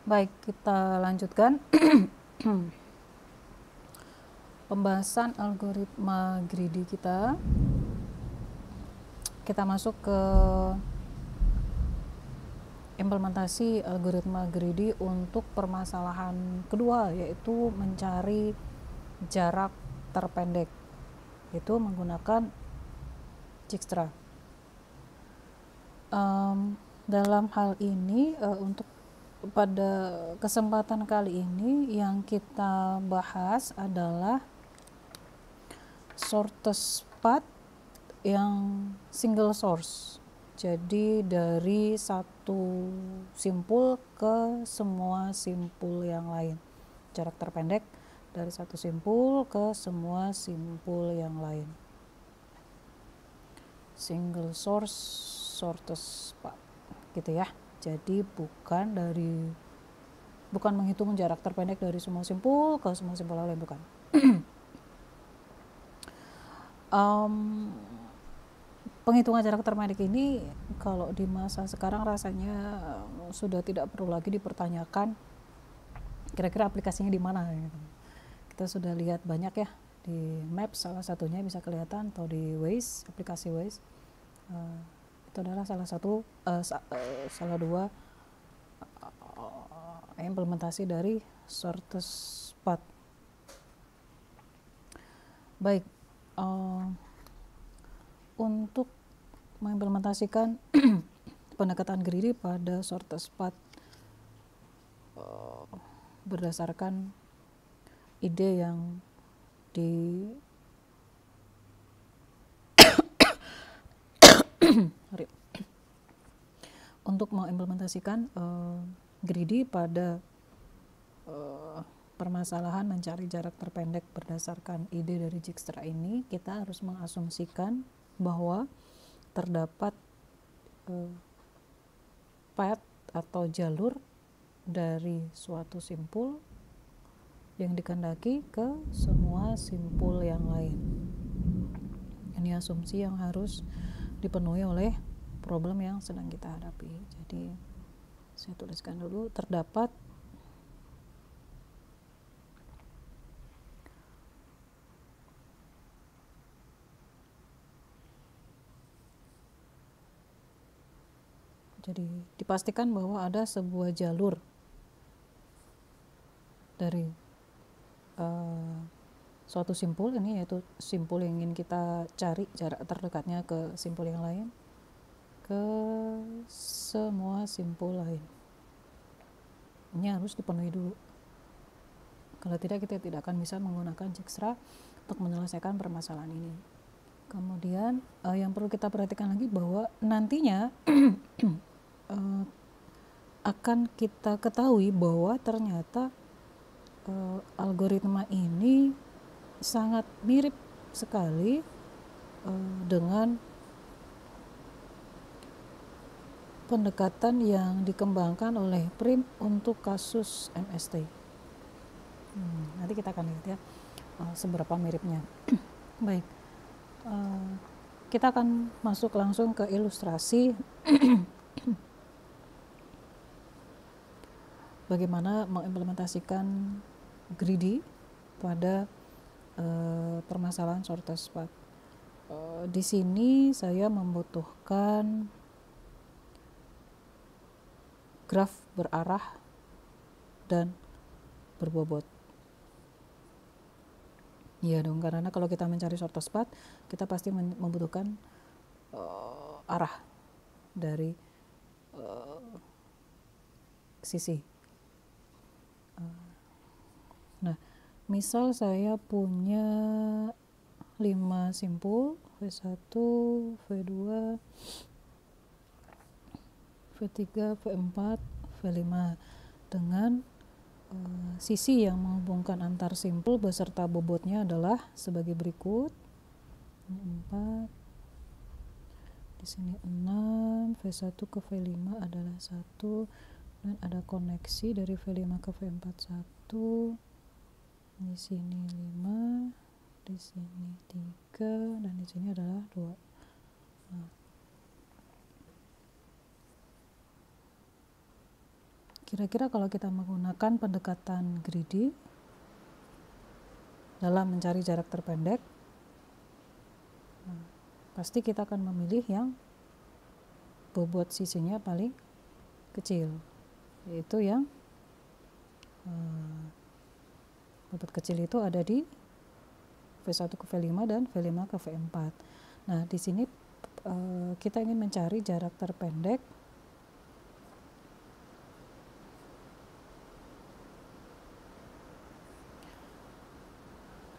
Baik, kita lanjutkan pembahasan algoritma greedy kita. Kita masuk ke implementasi algoritma greedy untuk permasalahan kedua, yaitu mencari jarak terpendek, itu menggunakan Dijkstra. Dalam hal ini untuk pada kesempatan kali ini yang kita bahas adalah shortest path yang single source. Jadi dari satu simpul ke semua simpul yang lain. Jarak terpendek dari satu simpul ke semua simpul yang lain. Single source shortest path gitu ya. Jadi bukan menghitung jarak terpendek dari semua simpul ke semua simpul lain, bukan. Penghitungan jarak terpendek ini kalau di masa sekarang rasanya sudah tidak perlu lagi dipertanyakan kira-kira aplikasinya di mana gitu. Kita sudah lihat banyak ya di Maps, salah satunya bisa kelihatan, atau di Waze, aplikasi Waze. Itu adalah salah dua implementasi dari shortest path. Baik, untuk mengimplementasikan pendekatan greedy pada shortest path berdasarkan ide yang untuk mengimplementasikan greedy pada permasalahan mencari jarak terpendek berdasarkan ide dari Dijkstra ini, kita harus mengasumsikan bahwa terdapat path atau jalur dari suatu simpul yang dikehendaki ke semua simpul yang lain. Ini asumsi yang harus dipenuhi oleh problem yang sedang kita hadapi. Jadi saya tuliskan dulu, terdapat jadi dipastikan bahwa ada sebuah jalur dari suatu simpul ini, yaitu simpul yang ingin kita cari jarak terdekatnya ke simpul yang lain, ke semua simpul lain. Ini harus dipenuhi dulu. Kalau tidak, kita tidak akan bisa menggunakan Dijkstra untuk menyelesaikan permasalahan ini. Kemudian yang perlu kita perhatikan lagi bahwa nantinya akan kita ketahui bahwa ternyata algoritma ini sangat mirip sekali dengan pendekatan yang dikembangkan oleh Prim untuk kasus MST. Nanti kita akan lihat ya seberapa miripnya. Baik, kita akan masuk langsung ke ilustrasi bagaimana mengimplementasikan greedy pada permasalahan shortest path. Di sini saya membutuhkan graf berarah dan berbobot. Iya dong, karena kalau kita mencari shortest path, kita pasti membutuhkan arah dari sisi. Nah, misal saya punya 5 simpul, V1, V2, V3, V4, V5 dengan sisi yang menghubungkan antar simpul beserta bobotnya adalah sebagai berikut. Ini 4, di sini 6, V1 ke V5 adalah 1, dan ada koneksi dari V5 ke V4 1, di sini 5, di sini 3, dan di sini adalah 2. kira-kira kalau kita menggunakan pendekatan greedy dalam mencari jarak terpendek, pasti kita akan memilih yang bobot sisinya paling kecil, yaitu yang bobot kecil itu ada di V1 ke V5 dan V5 ke V4. Nah, di sini kita ingin mencari jarak terpendek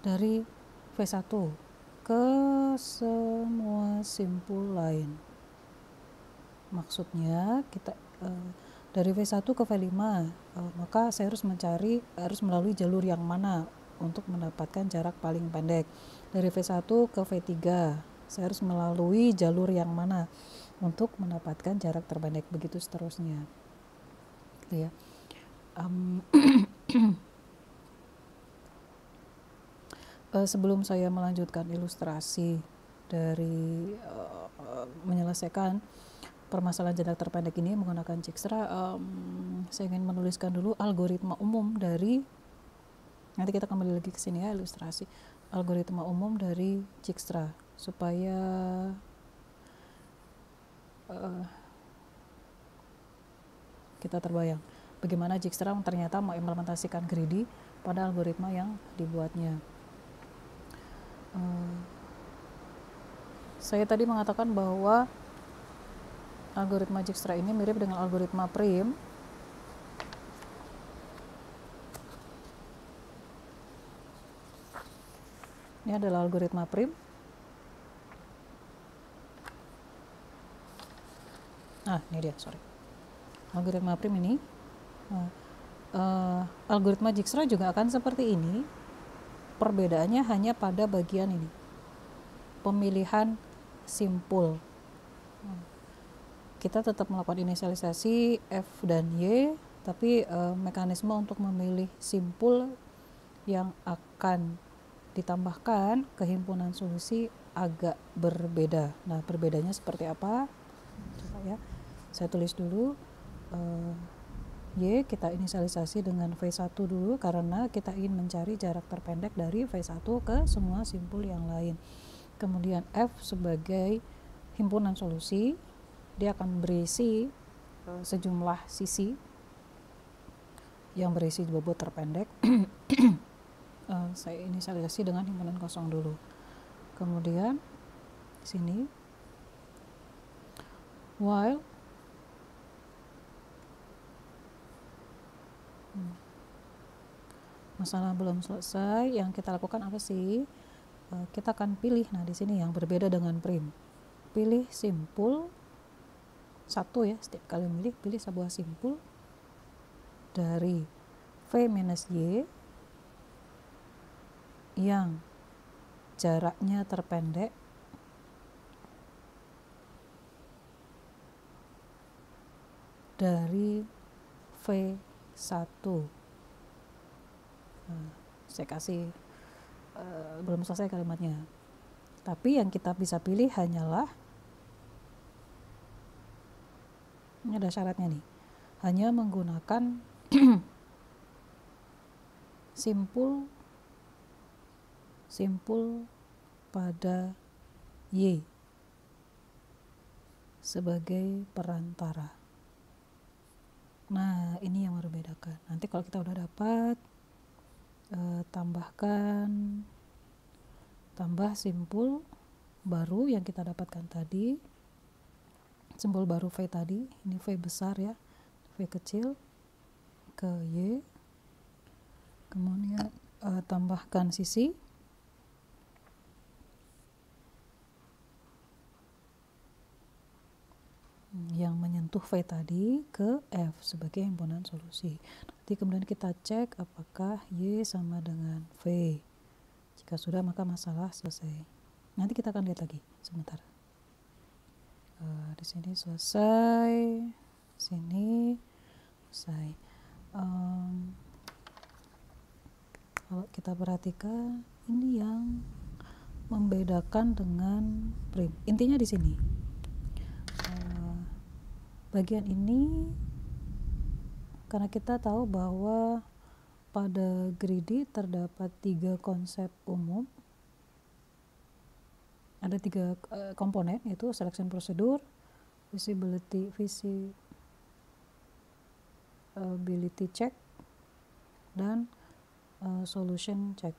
dari V1 ke semua simpul lain. Maksudnya kita dari V1 ke V5, maka saya harus melalui jalur yang mana untuk mendapatkan jarak paling pendek. Dari V1 ke V3, saya harus melalui jalur yang mana untuk mendapatkan jarak terpendek, begitu seterusnya. Gitu ya. Sebelum saya melanjutkan ilustrasi dari menyelesaikan permasalahan jarak terpendek ini menggunakan Dijkstra, saya ingin menuliskan dulu algoritma umum dari, nanti kita kembali lagi ke sini ya, ilustrasi algoritma umum dari Dijkstra supaya kita terbayang bagaimana Dijkstra ternyata mengimplementasikan greedy pada algoritma yang dibuatnya. Saya tadi mengatakan bahwa algoritma Dijkstra ini mirip dengan algoritma prim. Ini adalah algoritma prim. Ini dia, sorry. Algoritma prim ini. Algoritma Dijkstra juga akan seperti ini. Perbedaannya hanya pada bagian ini, pemilihan simpul. Kita tetap melakukan inisialisasi F dan Y, tapi mekanisme untuk memilih simpul yang akan ditambahkan ke himpunan solusi agak berbeda. Nah, perbedaannya seperti apa? Coba ya, saya tulis dulu. Y kita inisialisasi dengan V1 dulu karena kita ingin mencari jarak terpendek dari V1 ke semua simpul yang lain. Kemudian F sebagai himpunan solusi, dia akan berisi sejumlah sisi yang berisi bobot terpendek. Saya inisialisasi dengan himpunan kosong dulu. Kemudian di sini while masalah belum selesai, yang kita lakukan apa sih? Kita akan pilih, nah di sini yang berbeda dengan prim, pilih simpul satu ya, setiap kali memilih pilih sebuah simpul dari V minus Y yang jaraknya terpendek dari V1. Saya kasih belum selesai kalimatnya, tapi yang kita bisa pilih hanyalah, ini ada syaratnya nih, hanya menggunakan simpul pada Y sebagai perantara. Nah, ini yang membedakan. Nanti kalau kita udah dapat, tambah simpul baru yang kita dapatkan tadi, simbol baru V tadi, ini V besar ya, V kecil ke Y, kemudian tambahkan sisi yang menyentuh V tadi ke F sebagai himpunan solusi. Nanti kemudian kita cek apakah Y sama dengan V. Jika sudah, maka masalah selesai. Nanti kita akan lihat lagi sebentar. Di sini selesai, sini selesai. Kalau kita perhatikan, ini yang membedakan dengan prim. Intinya di sini. Bagian ini Karena kita tahu bahwa pada greedy terdapat 3 konsep umum, ada 3 komponen, yaitu selection procedure, visibility check, dan solution check.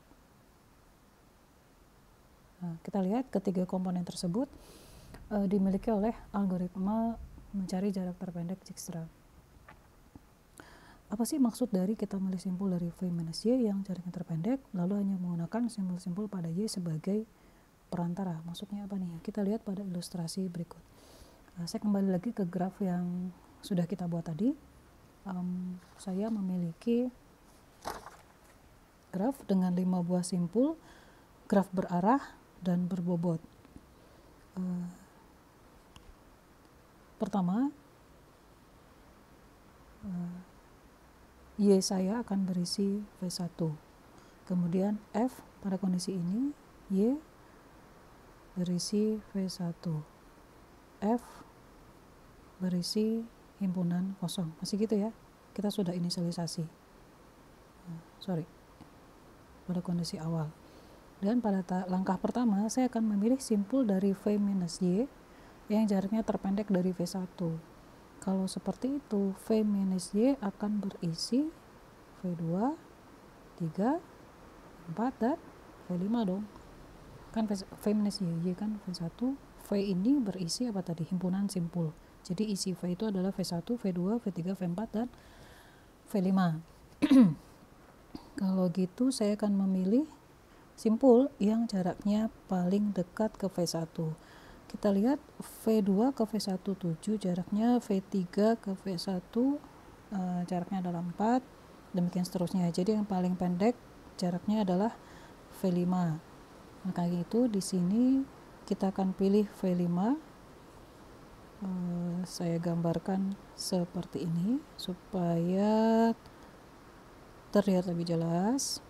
Nah, kita lihat ketiga komponen tersebut dimiliki oleh algoritma mencari jarak terpendek Dijkstra. Apa sih maksud dari kita memilih simpul dari V minus Y yang jaraknya terpendek, lalu hanya menggunakan simpul-simpul pada Y sebagai perantara? Maksudnya apa nih? Kita lihat pada ilustrasi berikut. Saya kembali lagi ke graf yang sudah kita buat tadi. Saya memiliki graf dengan 5 buah simpul, graf berarah dan berbobot. Pertama, Y saya akan berisi V1. Kemudian F pada kondisi ini, Y berisi V1. F berisi himpunan kosong. Masih gitu ya? Kita sudah inisialisasi. Pada kondisi awal. Dan pada langkah pertama, saya akan memilih simpul dari V minus Y yang jaraknya terpendek dari V1. Kalau seperti itu, V minus Y akan berisi V2, 3, 4, dan V5 dong. Kan V minus Y kan V1, V ini berisi apa tadi? Himpunan simpul. Jadi isi V itu adalah V1, V2, V3, V4, dan V5. Kalau gitu saya akan memilih simpul yang jaraknya paling dekat ke V1. Kita lihat V2 ke V1 7, jaraknya V3 ke V1 jaraknya adalah 4, demikian seterusnya. Jadi yang paling pendek jaraknya adalah V5. Maka itu di sini kita akan pilih V5. Saya gambarkan seperti ini supaya terlihat lebih jelas.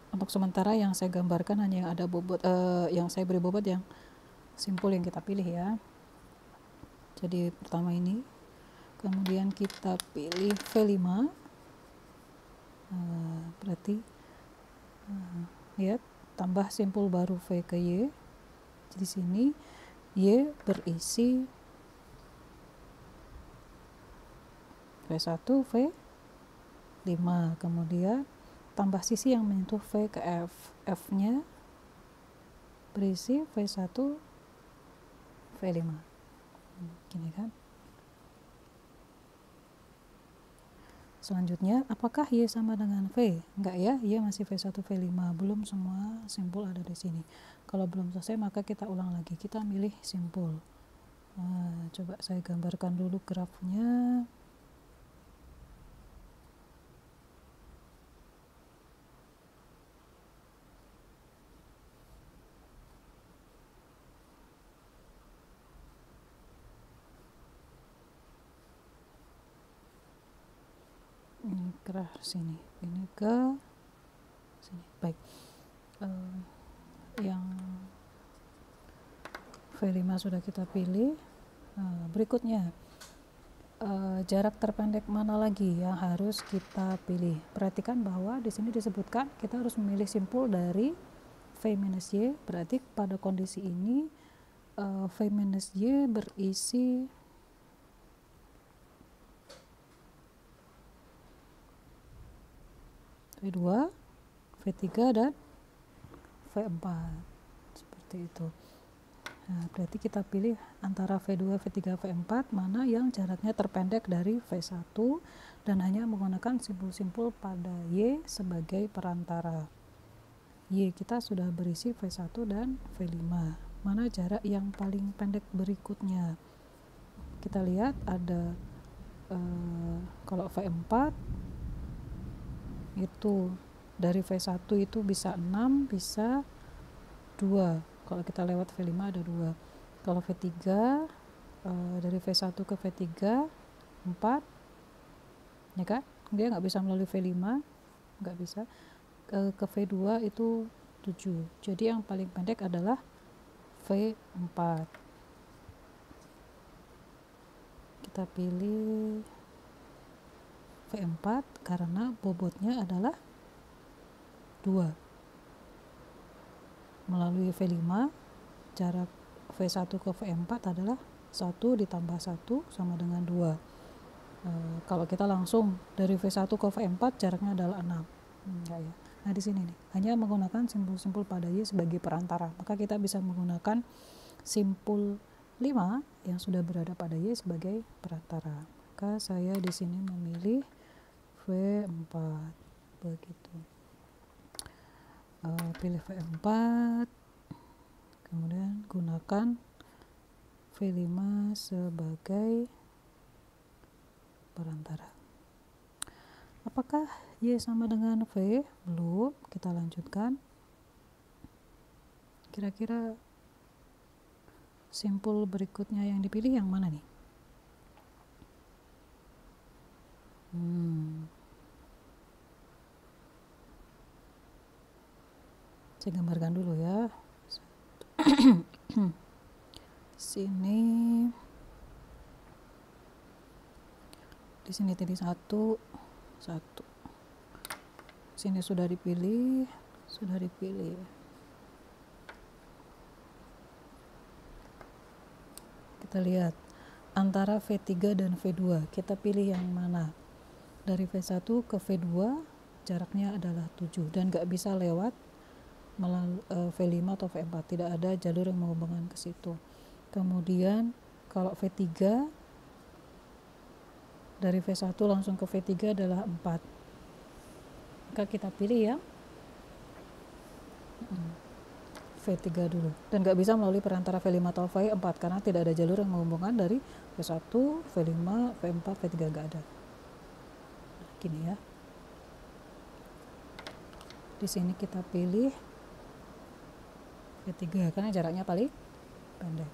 Untuk sementara yang saya gambarkan hanya yang ada bobot, yang saya beri bobot yang simpul yang kita pilih ya. Jadi pertama ini, kemudian kita pilih V5, berarti lihat tambah simpul baru V ke Y. Jadi sini Y berisi V1, V5, kemudian tambah sisi yang menyentuh V ke F. F-nya berisi V1, V5. Gini kan. Selanjutnya, apakah Y sama dengan V? Enggak ya, Y masih V1, V5. Belum semua simpul ada di sini. Kalau belum selesai, maka kita ulang lagi. Kita milih simpul. Coba saya gambarkan dulu grafnya. Ini ke sini, ini ke sini. Baik, yang V5 sudah kita pilih. Berikutnya, jarak terpendek mana lagi yang harus kita pilih? Perhatikan bahwa di sini disebutkan kita harus memilih simpul dari V minus Y. Berarti pada kondisi ini V minus Y berisi V2, V3, dan V4. Seperti itu. Nah, berarti kita pilih antara V2, V3, V4 mana yang jaraknya terpendek dari V1 dan hanya menggunakan simpul-simpul pada Y sebagai perantara. Y kita sudah berisi V1 dan V5. Mana jarak yang paling pendek berikutnya? Kita lihat ada kalau V4 itu dari V1 itu bisa 6, bisa 2. Kalau kita lewat V5 ada 2. Kalau V3 dari V1 ke V3 4, ya kan? Dia nggak bisa melalui V5, nggak bisa. ke V2 itu 7. Jadi yang paling pendek adalah V4. Kita pilih V4 karena bobotnya adalah 2. Melalui V5, jarak V1 ke V4 adalah 1 ditambah 1 sama dengan 2. Kalau kita langsung dari V1 ke V4 jaraknya adalah 6. Enggak ya. Nah di sini nih, hanya menggunakan simpul-simpul pada Y sebagai perantara. Maka kita bisa menggunakan simpul 5 yang sudah berada pada Y sebagai perantara. Maka saya di sini memilih V4. Begitu. Pilih V4, kemudian gunakan V5 sebagai perantara. Apakah Y sama dengan V? Belum, kita lanjutkan. Kira-kira simpul berikutnya yang dipilih yang mana nih? Saya gambarkan dulu ya. Di sini titik 1. Sini sudah dipilih. Kita lihat antara V3 dan V2. Kita pilih yang mana? Dari V1 ke V2 jaraknya adalah 7 dan gak bisa lewat melalui V5 atau V4. Tidak ada jalur yang menghubungkan ke situ. Kemudian kalau V3 dari V1 langsung ke V3 adalah 4. Maka kita pilih yang V3 dulu. Dan gak bisa melalui perantara V5 atau V4 karena tidak ada jalur yang menghubungkan dari V1, V5, V4, V3 gak ada. Nah, gini ya. Di sini kita pilih V3 karena jaraknya paling pendek.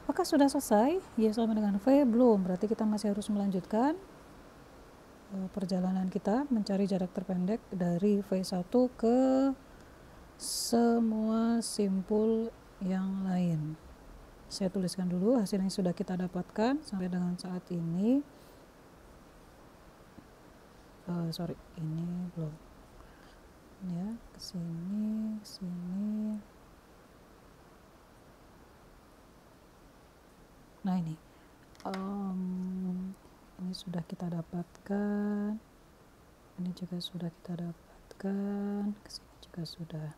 Apakah sudah selesai? Y sama dengan V? Belum, berarti kita masih harus melanjutkan perjalanan kita mencari jarak terpendek dari V1 ke semua simpul yang lain. Saya tuliskan dulu hasil yang sudah kita dapatkan sampai dengan saat ini. Ini belum. Ya, kesini. Nah ini sudah kita dapatkan, ini juga sudah kita dapatkan, kesini juga sudah.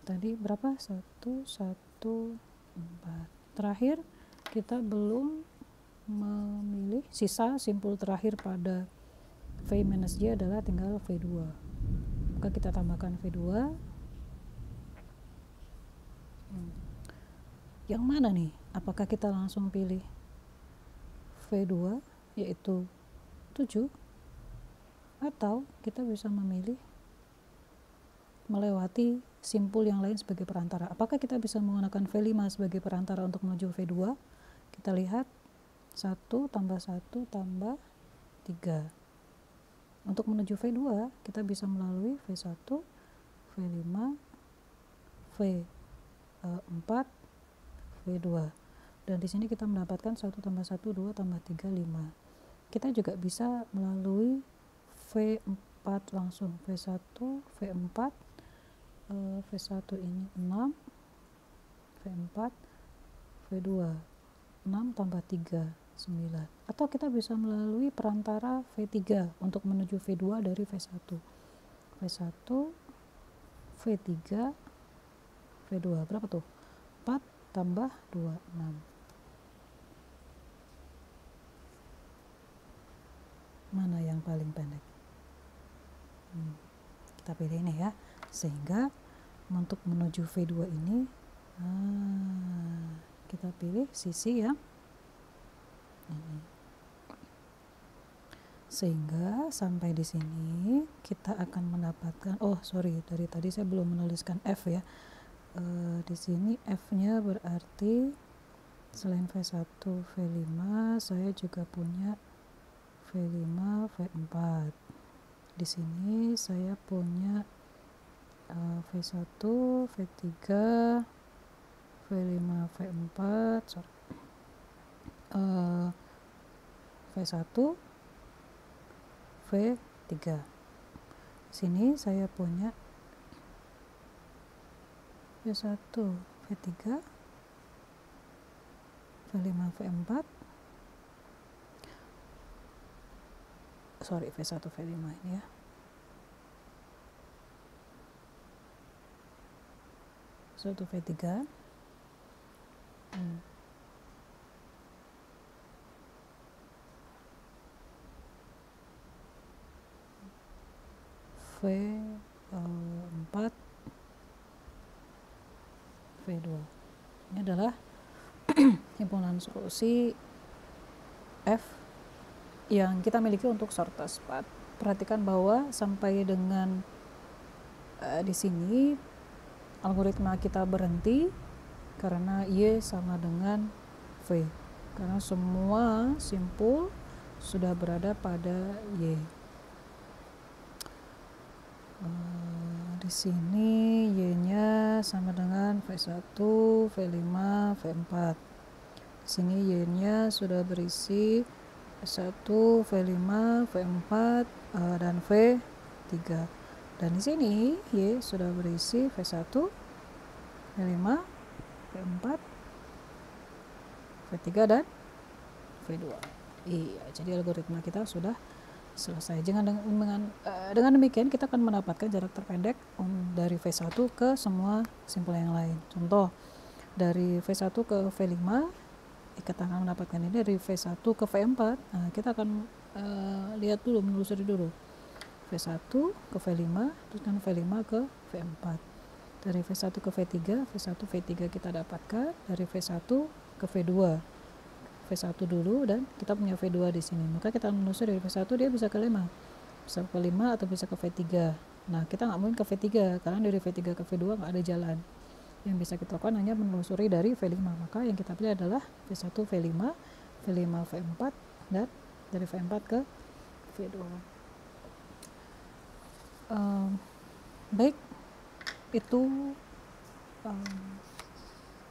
Tadi berapa? 1, 1, 4. Terakhir kita belum memilih, sisa simpul terakhir pada V minus Y adalah tinggal V2. Maka kita tambahkan V2. Yang mana nih? Apakah kita langsung pilih V2 yaitu 7 atau kita bisa memilih melewati simpul yang lain sebagai perantara? Apakah kita bisa menggunakan V5 sebagai perantara untuk menuju V2? Kita lihat 1 tambah 1 tambah 3. Untuk menuju V2 kita bisa melalui V1, V5, V4, V2. Dan di sini kita mendapatkan 1 tambah 1, 2 tambah 3, 5. Kita juga bisa melalui V4 langsung. V1, V4, V1 ini 6, V4, V2. 6 tambah 3, 9. Atau kita bisa melalui perantara V3 untuk menuju V2 dari V1. V1, V3, V2. Berapa tuh? 4 tambah 2, 6. Mana yang paling pendek? Kita pilih ini ya. Sehingga untuk menuju V2 ini kita pilih sisi yang ini. Sehingga sampai di sini kita akan mendapatkan, dari tadi saya belum menuliskan F ya. Di sini F-nya berarti selain V1, V5, saya juga punya V5, V4. Di sini saya punya V1, V3, V5, V4, V1, V3. Sini saya punya V1, V3, V5, V4, V1, V5 ini ya. V1, V3. V4, V2. Ini adalah himpunan solusi F yang kita miliki untuk shortest path. Perhatikan bahwa sampai dengan di sini algoritma kita berhenti karena Y sama dengan V, karena semua simpul sudah berada pada Y. Di sini Y-nya sama dengan V1, V5, V4. Di sini Y-nya sudah berisi V1, V5, V4, dan V3. Dan di sini Y sudah berisi V1, V5, V4, V3, dan V2. Iya, jadi algoritma kita sudah selesai. Dengan demikian kita akan mendapatkan jarak terpendek dari V1 ke semua simpul yang lain. Contoh, dari V1 ke V5 kita akan mendapatkan ini dari V1 ke V4. Nah, kita akan lihat dulu, menelusuri dulu V1 ke V5, terus kan V5 ke V4. Dari V1 ke V3, V1, V3 kita dapatkan. Dari V1 ke V2, V1 dulu, dan kita punya V2 di sini. Maka kita menelusuri dari V1 dia bisa ke 5, bisa ke 5 atau bisa ke V3. Nah, kita nggak mungkin ke V3 karena dari V3 ke V2 nggak ada jalan. Yang bisa kita lakukan hanya menelusuri dari V5. Maka yang kita pilih adalah V1, V5, V5, V4, dan dari V4 ke V2. Baik, itu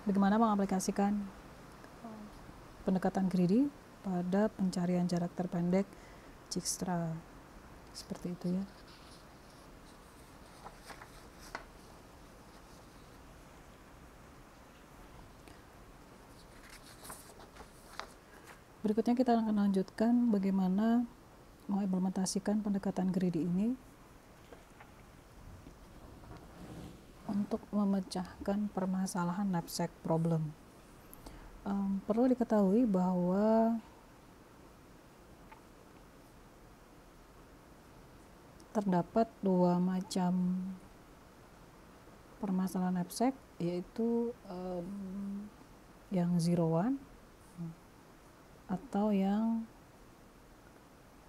bagaimana mengaplikasikan pendekatan greedy pada pencarian jarak terpendek Dijkstra. Seperti itu ya. Berikutnya kita akan lanjutkan bagaimana mengimplementasikan pendekatan greedy ini untuk memecahkan permasalahan knapsack problem. Perlu diketahui bahwa terdapat dua macam permasalahan knapsack, yaitu yang 0-1 atau yang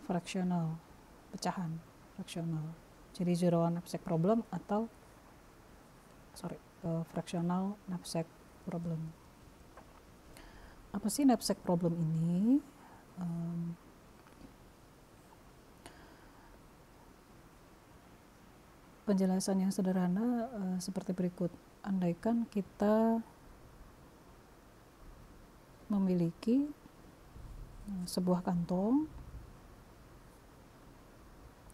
fractional, pecahan fractional. Jadi 0-1 knapsack problem atau fractional knapsack problem. Apa sih knapsack problem ini? Penjelasan yang sederhana seperti berikut. Andaikan kita memiliki sebuah kantong,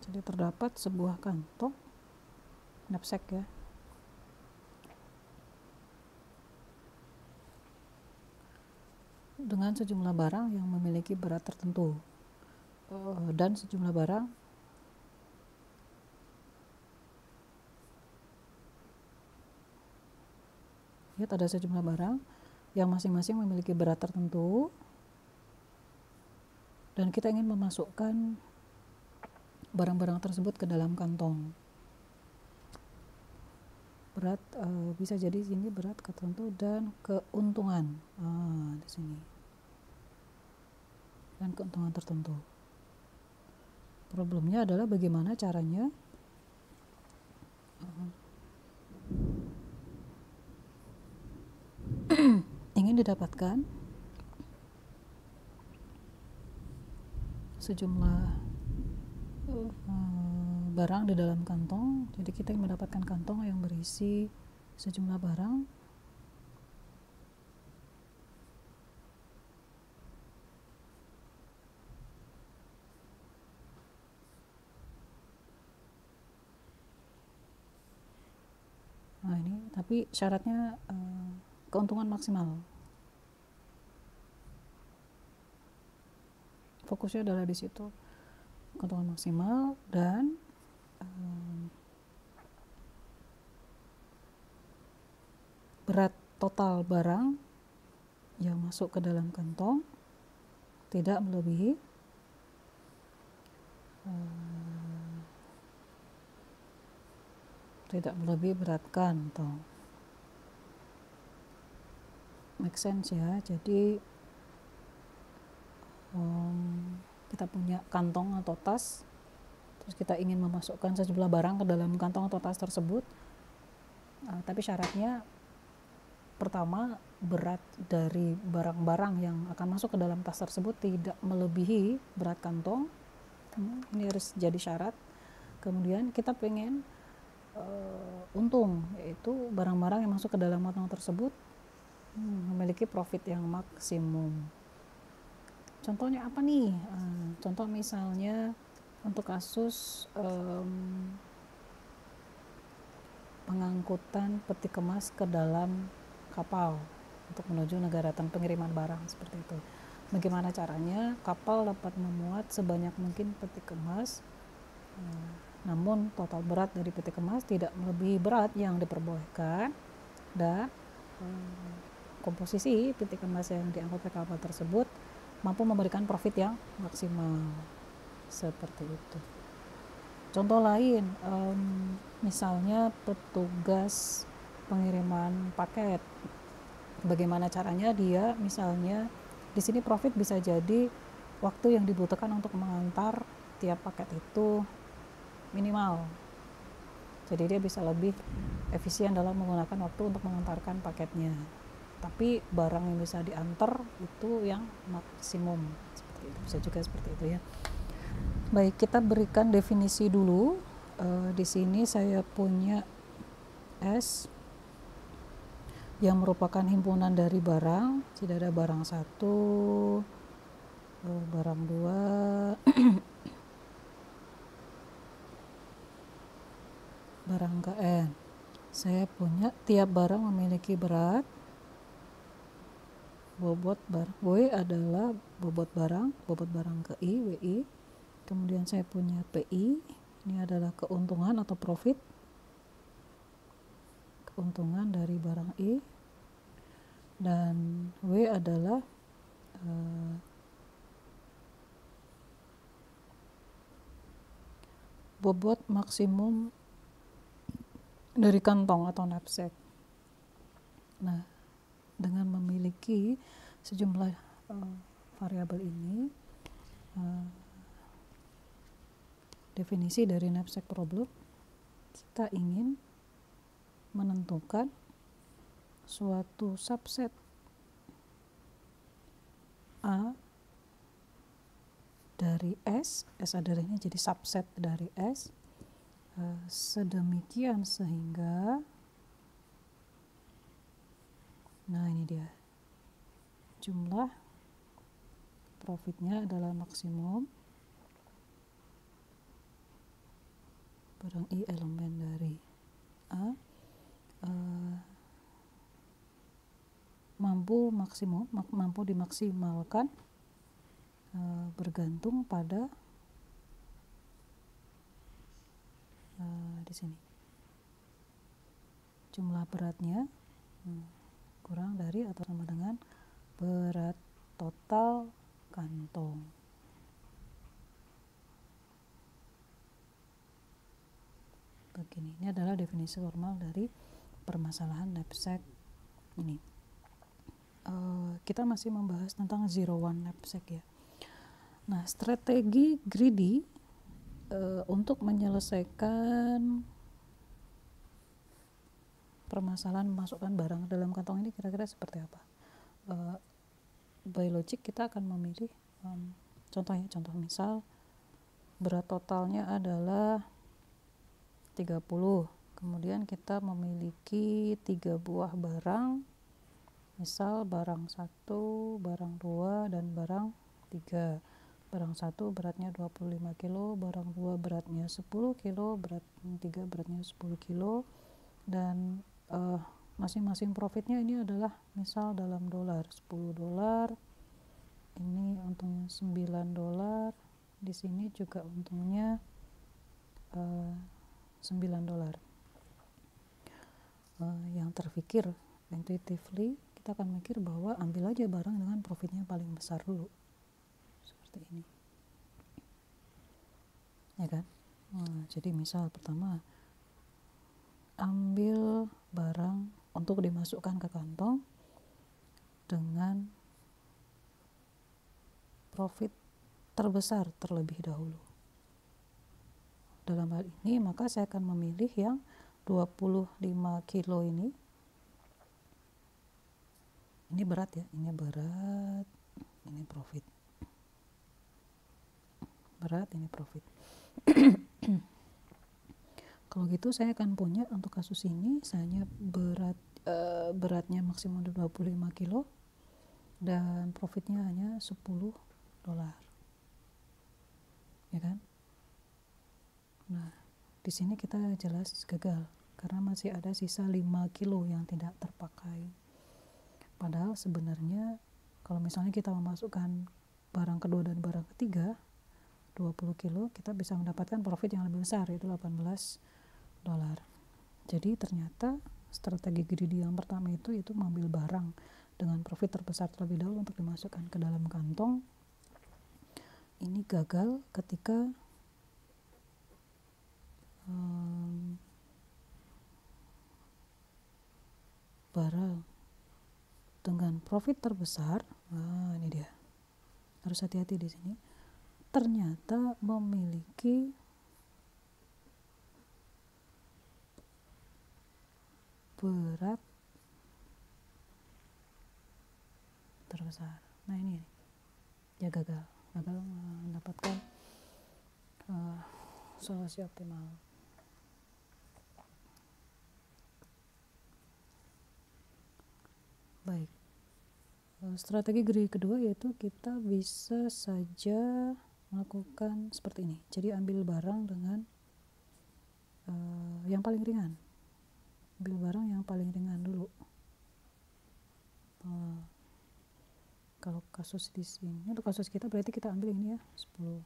jadi terdapat sebuah kantong knapsack ya, dengan sejumlah barang yang memiliki berat tertentu, dan sejumlah barang lihat ada sejumlah barang yang masing-masing memiliki berat tertentu, dan kita ingin memasukkan barang-barang tersebut ke dalam kantong. Berat bisa jadi sini berat tertentu dan keuntungan di sini, dan keuntungan tertentu. Problemnya adalah bagaimana caranya ingin didapatkan sejumlah barang di dalam kantong. Jadi kita mendapatkan kantong yang berisi sejumlah barang. Nah ini, tapi syaratnya keuntungan maksimal. Fokusnya adalah di situ, keuntungan maksimal dan berat total barang yang masuk ke dalam kantong tidak melebihi berat kantong. Make sense ya. Jadi kita punya kantong atau tas, terus kita ingin memasukkan sejumlah barang ke dalam kantong atau tas tersebut, tapi syaratnya pertama, berat dari barang-barang yang akan masuk ke dalam tas tersebut tidak melebihi berat kantong. Ini harus jadi syarat. Kemudian kita pengen untung, yaitu barang-barang yang masuk ke dalam kantong tersebut memiliki profit yang maksimum. Contohnya apa nih? Contoh misalnya untuk kasus pengangkutan peti kemas ke dalam kapal untuk menuju negara dan pengiriman barang seperti itu. Bagaimana caranya kapal dapat memuat sebanyak mungkin peti kemas, namun total berat dari peti kemas tidak melebihi berat yang diperbolehkan, dan komposisi peti kemas yang diangkut ke kapal tersebut mampu memberikan profit yang maksimal, seperti itu. Contoh lain, misalnya petugas pengiriman paket. Bagaimana caranya dia, misalnya di sini profit bisa jadi waktu yang dibutuhkan untuk mengantar tiap paket itu minimal. Jadi dia bisa lebih efisien dalam menggunakan waktu untuk mengantarkan paketnya. Tapi barang yang bisa diantar itu yang maksimum, seperti itu. Bisa juga seperti itu ya. Baik, kita berikan definisi dulu. Di sini saya punya S yang merupakan himpunan dari barang. Jadi ada barang 1, barang 2, barang KN. Saya punya tiap barang memiliki berat, bobot barang. W adalah bobot barang ke I, WI. Kemudian saya punya PI, ini adalah keuntungan atau profit, keuntungan dari barang I. Dan W adalah bobot maksimum dari kantong atau knapsack. Nah, dengan memiliki sejumlah variabel ini, definisi dari knapsack problem, kita ingin menentukan suatu subset A dari S adalah ini jadi subset dari S, sedemikian sehingga, nah ini dia, jumlah profitnya adalah maksimum barang I elemen dari A, mampu dimaksimalkan bergantung pada di sini jumlah beratnya kurang dari atau sama dengan berat total kantong. Begini, ini adalah definisi formal dari permasalahan knapsack ini. Kita masih membahas tentang zero one knapsack ya. Nah, strategi greedy untuk menyelesaikan permasalahan memasukkan barang dalam kantong ini kira-kira seperti apa? By logic kita akan memilih contoh misal berat totalnya adalah 30. Kemudian kita memiliki 3 buah barang, misal barang 1, barang 2, dan barang 3. Barang 1 beratnya 25 kilo, barang 2 beratnya 10 kilo, barang 3 beratnya 10 kilo, dan masing-masing profitnya ini adalah misal dalam dolar, 10 dolar, ini untungnya 9 dolar, di sini juga untungnya 9 dolar. Yang terpikir intuitively, kita akan mikir bahwa ambil aja barang dengan profitnya paling besar dulu, seperti ini, ya kan? Jadi misal pertama, ambil barang untuk dimasukkan ke kantong dengan profit terbesar terlebih dahulu. Dalam hal ini maka saya akan memilih yang 25 kilo ini. Ini berat ya, ini berat, ini profit. Berat, ini profit. Kalau gitu saya akan punya untuk kasus ini hanya beratnya maksimum 25 kilo dan profitnya hanya 10 dolar. Ya kan? Nah, di sini kita jelas gagal karena masih ada sisa 5 kilo yang tidak terpakai. Padahal sebenarnya kalau misalnya kita memasukkan barang kedua dan barang ketiga 20 kilo, kita bisa mendapatkan profit yang lebih besar, yaitu 18 dolar. Jadi ternyata strategi greedy yang pertama itu mengambil barang dengan profit terbesar terlebih dahulu untuk dimasukkan ke dalam kantong. Ini gagal ketika barang dengan profit terbesar, ini dia, harus hati-hati di sini, ternyata memiliki berat terbesar. Nah ini ya gagal mendapatkan solusi optimal. Baik, strategi greedy kedua yaitu kita bisa saja melakukan seperti ini. Jadi ambil barang dengan yang paling ringan. Ambil barang yang paling ringan dulu. Kalau kasus di sini, untuk kasus kita berarti kita ambil ini ya, 10.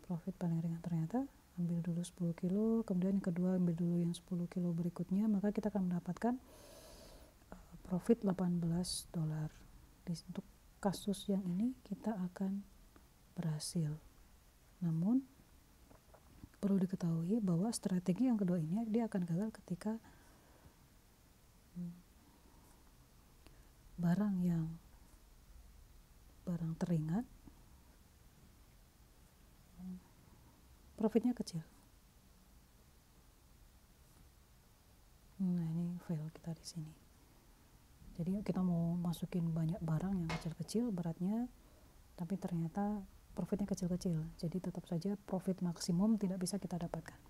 Profit paling ringan ternyata ambil dulu 10 kilo, kemudian yang kedua ambil dulu yang 10 kilo berikutnya, maka kita akan mendapatkan profit 18 dolar. Untuk kasus yang ini kita akan berhasil. Namun perlu diketahui bahwa strategi yang kedua ini dia akan gagal ketika barang teringat profitnya kecil. Nah ini fail kita di sini. Jadi kita mau masukin banyak barang yang kecil-kecil beratnya, tapi ternyata profitnya kecil-kecil. Jadi tetap saja profit maksimum tidak bisa kita dapatkan.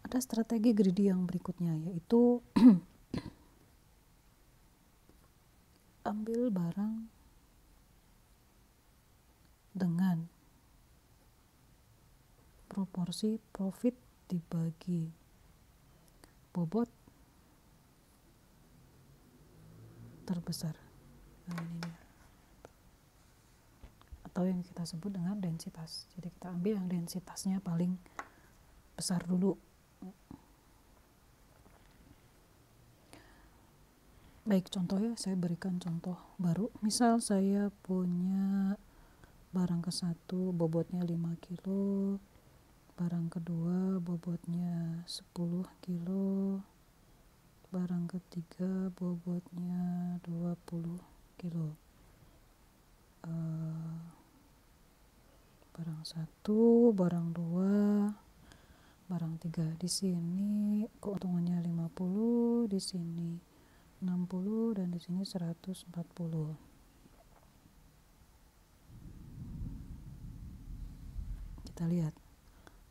Ada strategi greedy yang berikutnya, yaitu ambil barang dengan proporsi profit dibagi bobot terbesar. Nah ini dia. Atau yang kita sebut dengan densitas. Jadi kita ambil yang densitasnya paling besar dulu. Baik, contoh ya, saya berikan contoh baru. Misal saya punya barang ke-1 bobotnya 5 kilo, barang kedua bobotnya 10 kilo, barang ketiga bobotnya 20 kilo. Barang 1, barang 2, barang 3. Di sini keuntungannya 50, di sini 60, dan di sini 140. Kita lihat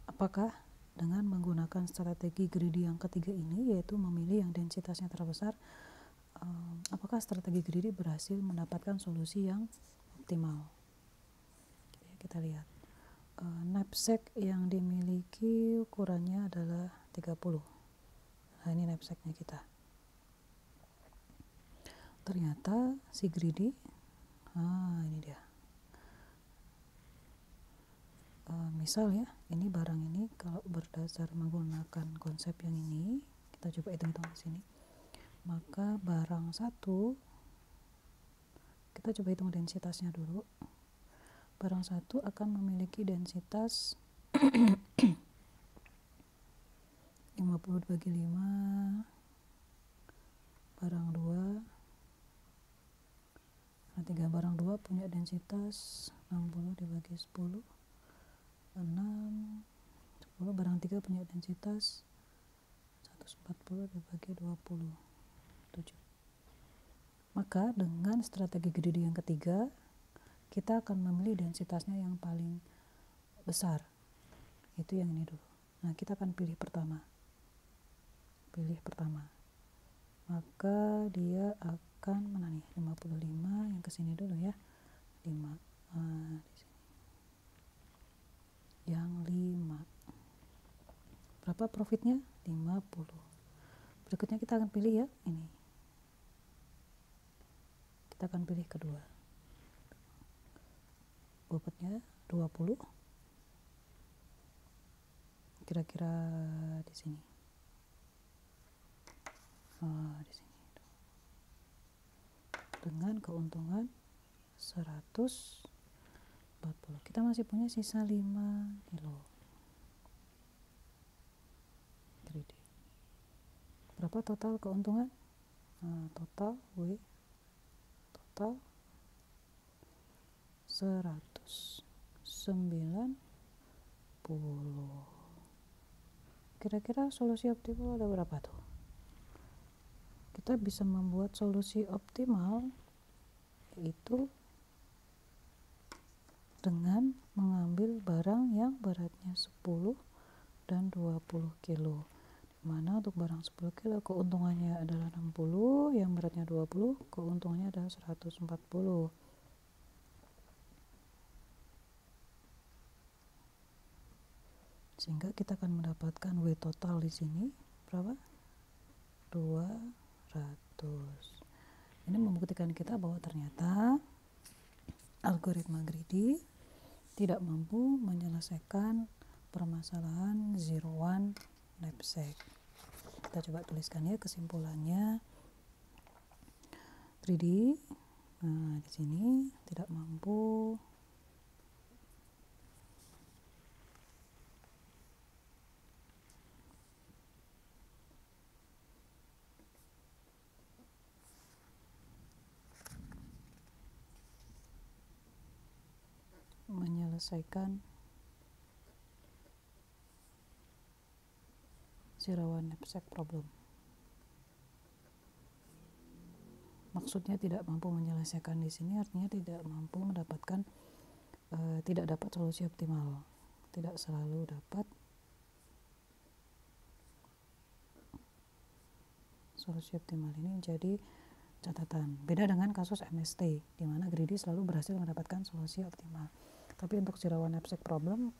apakah dengan menggunakan strategi greedy yang ketiga ini, yaitu memilih yang densitasnya terbesar, apakah strategi greedy berhasil mendapatkan solusi yang optimal. Kita lihat knapsack yang dimiliki ukurannya adalah 30. Nah, ini knapsacknya kita. Ternyata si greedy, ini dia. Misal ya, ini barang ini kalau berdasar menggunakan konsep yang ini, kita coba hitung-hitung di sini. Maka barang satu, kita coba hitung densitasnya dulu. Barang satu akan memiliki densitas 50 dibagi 5, barang 2, nah 3 barang 2 punya densitas 60 dibagi 10, 6, 10, barang 3 punya densitas 140 dibagi 20, 7. Maka dengan strategi greedy yang ketiga, kita akan memilih densitasnya yang paling besar, itu yang ini dulu. Nah, kita akan pilih pertama, maka dia akan mana nih, 55, yang kesini dulu ya, 5, di sini yang 5. Berapa profitnya? 50. Berikutnya kita akan pilih ya ini, kita akan pilih kedua, bobotnya 20, kira-kira di sini, di sini, dengan keuntungan 140. Kita masih punya sisa 5 kilo. Berapa total keuntungan? Total 190. Kira-kira solusi optimal ada berapa tuh? Kita bisa membuat solusi optimal yaitu dengan mengambil barang yang beratnya 10 dan 20 kilo. Mana untuk barang 10 kilo keuntungannya adalah 60, yang beratnya 20, keuntungannya adalah 140. Sehingga kita akan mendapatkan W total di sini berapa? 200. Ini membuktikan kita bahwa ternyata algoritma greedy tidak mampu menyelesaikan permasalahan zero one knapsack. Kita coba tuliskan ya kesimpulannya. greedy, nah di sini tidak mampu menyelesaikan zero one knapsack problem. Maksudnya tidak mampu menyelesaikan di sini artinya tidak mampu mendapatkan, tidak dapat solusi optimal, tidak selalu dapat solusi optimal. Ini jadi catatan. Beda dengan kasus MST di mana greedy selalu berhasil mendapatkan solusi optimal. Tapi untuk zero one knapsack problem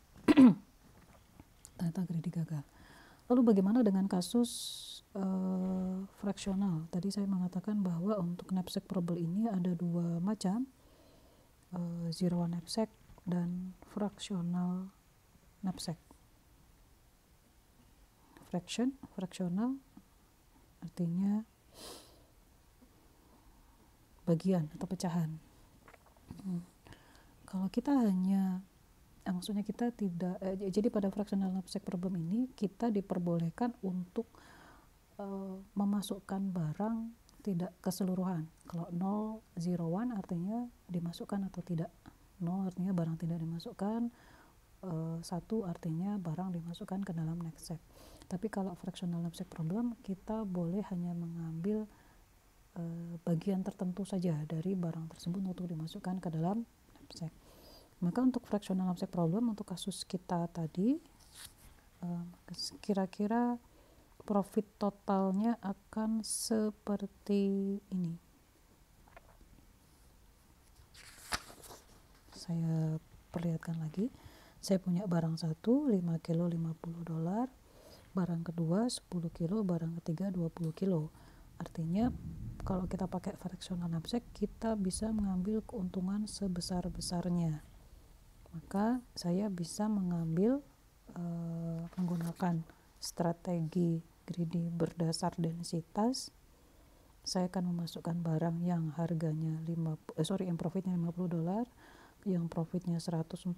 ternyata greedy gagal. Lalu bagaimana dengan kasus fraksional? Tadi saya mengatakan bahwa untuk knapsack problem ini ada dua macam, zero one knapsack dan fraksional knapsack. Fraksional artinya bagian atau pecahan. Kalau kita hanya maksudnya kita tidak jadi pada fractional knapsack problem ini kita diperbolehkan untuk memasukkan barang tidak keseluruhan. Kalau 0, 0, 1 artinya dimasukkan atau tidak. 0 artinya barang tidak dimasukkan, 1 artinya barang dimasukkan ke dalam knapsack. Tapi kalau fractional knapsack problem kita boleh hanya mengambil bagian tertentu saja dari barang tersebut untuk dimasukkan ke dalam knapsack. Maka untuk fractional knapsack problem untuk kasus kita tadi, kira-kira profit totalnya akan seperti ini. Saya perlihatkan lagi. Saya punya barang 1 5 kilo $50, barang kedua 10 kilo, barang ketiga 20 kilo. Artinya kalau kita pakai fractional knapsack, kita bisa mengambil keuntungan sebesar-besarnya. Maka saya bisa mengambil menggunakan strategi greedy berdasar densitas. Saya akan memasukkan barang yang harganya yang profitnya $50, yang profitnya 140,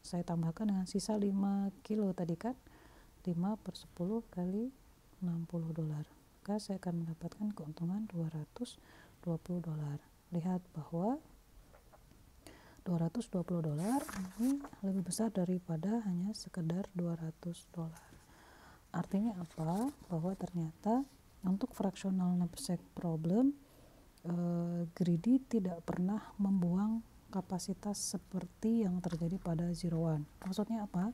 saya tambahkan dengan sisa 5 kilo tadi kan, 5 per 10 kali $60. Maka saya akan mendapatkan keuntungan $220. Lihat bahwa $220 ini lebih besar daripada hanya sekedar $200. Artinya apa? Bahwa ternyata untuk fractional knapsack problem, greedy tidak pernah membuang kapasitas seperti yang terjadi pada zero one. Maksudnya apa?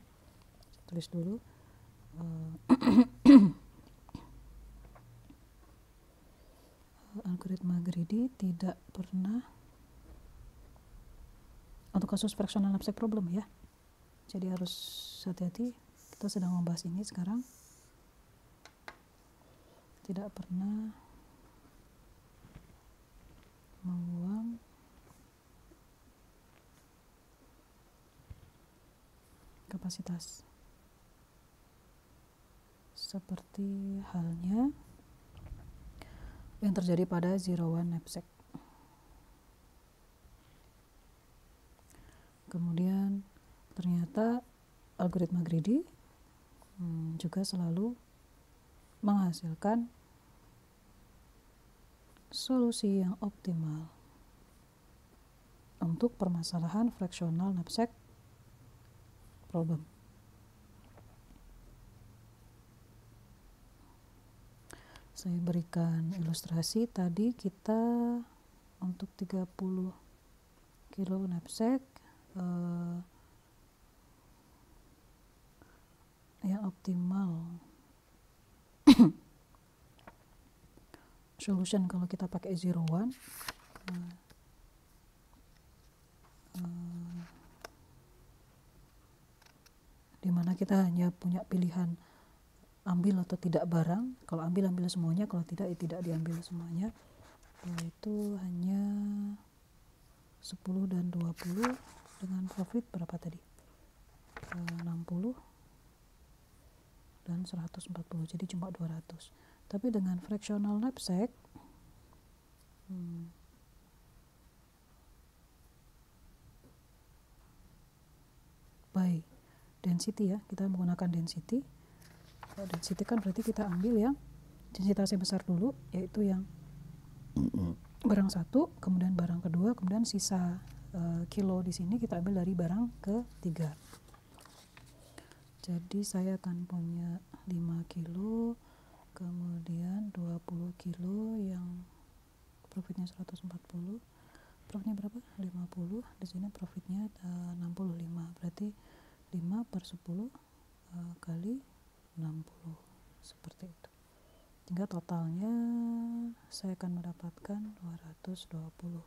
Tulis dulu. Algoritma greedy tidak pernah, untuk kasus fractional knapsack problem ya, jadi harus hati-hati, kita sedang membahas ini sekarang, tidak pernah membuang kapasitas seperti halnya yang terjadi pada zero one knapsack. Kemudian ternyata algoritma greedy juga selalu menghasilkan solusi yang optimal untuk permasalahan fractional knapsack problem. Saya berikan ilustrasi tadi, kita untuk 30 kilo knapsack yang optimal solution kalau kita pakai zero one, dimana kita hanya punya pilihan ambil atau tidak barang. Kalau ambil semuanya, kalau tidak ya tidak diambil semuanya, yaitu hanya 10 dan 20 dengan profit berapa tadi? 60 dan 140, jadi cuma 200. Tapi dengan fractional knapsack by density ya, kita menggunakan density. Kalau density kan berarti kita ambil yang densitasnya besar dulu, yaitu yang barang 1, kemudian barang kedua, kemudian sisa kilo di sini kita ambil dari barang ketiga. Jadi saya akan punya 5 kilo, kemudian 20 kilo yang profitnya 140. Profitnya berapa? 50. Di sini profitnya 65. Berarti 5 per 10 kali 60. Seperti itu. Sehingga totalnya saya akan mendapatkan 220.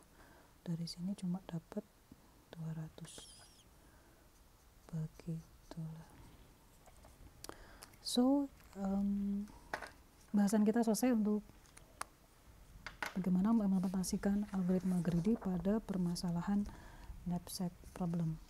Dari sini cuma dapat 200. Begitulah. So, bahasan kita selesai untuk bagaimana mengimplementasikan algoritma greedy pada permasalahan knapsack problem.